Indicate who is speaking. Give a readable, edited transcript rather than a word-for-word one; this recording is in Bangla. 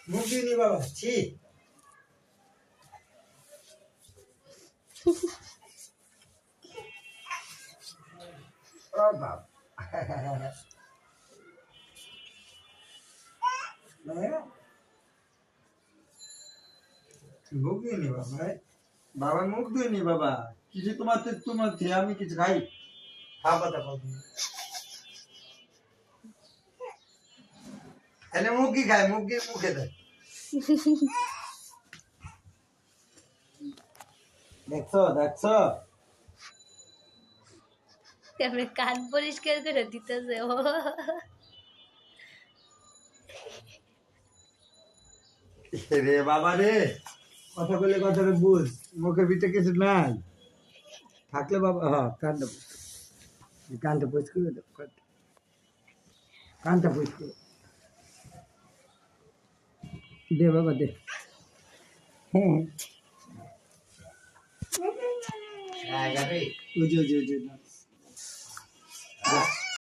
Speaker 1: মুখ দিয়ে নি বাবা ছি ও বাবা মুখ দিয়ে নি বাবা বাবা মুখ দিয়ে নি বাবা কিছু তোমার আমি কিছু খাই খাবা দাও এনে মুখ কি খায় মুখ দিয়ে মুখে দেয় দেখছো
Speaker 2: আমি কান পরিষ্কার করে দিতেছে ও
Speaker 1: রে বাবা রে কথা বলে কথাটা বুঝ মুখের ভিতরে কিছু নাই থাকলে বাবা হ্যাঁ কানটা পরিষ্কার করে দাও কানটা পরিষ্কার দে বাবা দে হ্যাঁ ওই যে